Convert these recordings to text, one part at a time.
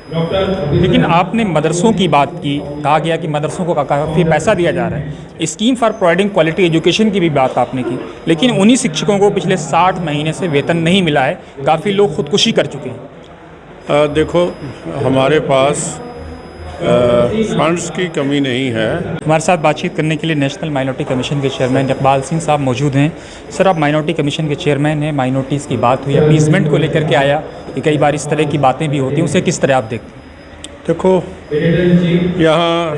लेकिन आपने मदरसों की बात की, कहा गया कि मदरसों को काफ़ी पैसा दिया जा रहा है। Scheme for providing quality education की भी बात आपने की, लेकिन उन्हीं शिक्षकों को पिछले 60 महीने से वेतन नहीं मिला है। काफ़ी लोग खुदकुशी कर चुके हैं। देखो, हमारे पास फंड्स की कमी नहीं है। हमारे साथ बातचीत करने के लिए नेशनल माइनॉरिटी कमीशन के चेयरमैन इकबाल सिंह साहब मौजूद हैं। सर, आप माइनॉरिटी कमीशन के चेयरमैन हैं, माइनॉरिटीज़ की बात हुई, अपीसमेंट को लेकर के आया कि कई बार इस तरह की बातें भी होती हैं, उसे किस तरह आप देखते हैं? देखो, यहाँ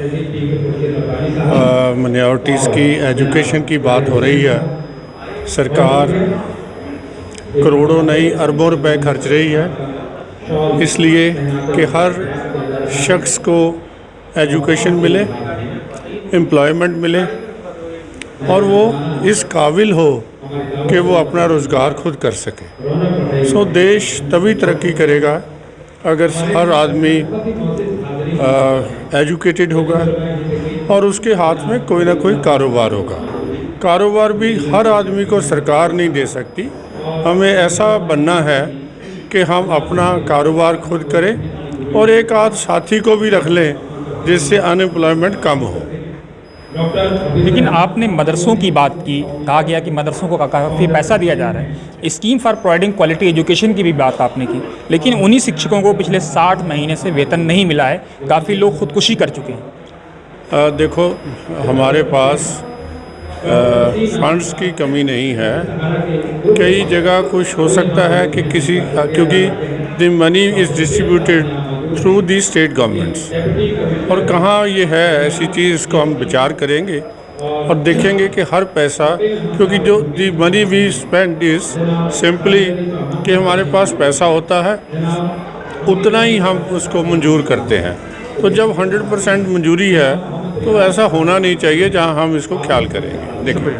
माइनॉरिटीज़ की एजुकेशन की बात हो रही है। सरकार करोड़ों नहीं अरबों रुपए खर्च रही है इसलिए कि हर शख्स को एजुकेशन मिले, एम्प्लॉयमेंट मिले और वो इस काबिल हो कि वो अपना रोज़गार खुद कर सके। सो देश तभी तरक्की करेगा अगर हर आदमी एजुकेटेड होगा और उसके हाथ में कोई ना कोई कारोबार होगा। कारोबार भी हर आदमी को सरकार नहीं दे सकती। हमें ऐसा बनना है कि हम अपना कारोबार खुद करें और एक आध साथी को भी रख लें जिससे अनएम्प्लॉयमेंट कम हो। लेकिन आपने मदरसों की बात की, कहा गया कि मदरसों को काफ़ी पैसा दिया जा रहा है। Scheme for providing quality education की भी बात आपने की, लेकिन उन्हीं शिक्षकों को पिछले 60 महीने से वेतन नहीं मिला है। काफ़ी लोग खुदकुशी कर चुके हैं। देखो, हमारे पास फंड्स की कमी नहीं है। कई जगह कुछ हो सकता है कि क्योंकि the money is distributed through the state governments, और कहाँ ये है ऐसी चीज़, इसको हम विचार करेंगे और देखेंगे कि हर पैसा, क्योंकि जो the money we spend is simply कि हमारे पास पैसा होता है उतना ही हम उसको मंजूर करते हैं। तो जब 100% मंजूरी है तो ऐसा होना नहीं चाहिए जहां हम इसको ख्याल करेंगे। देखो।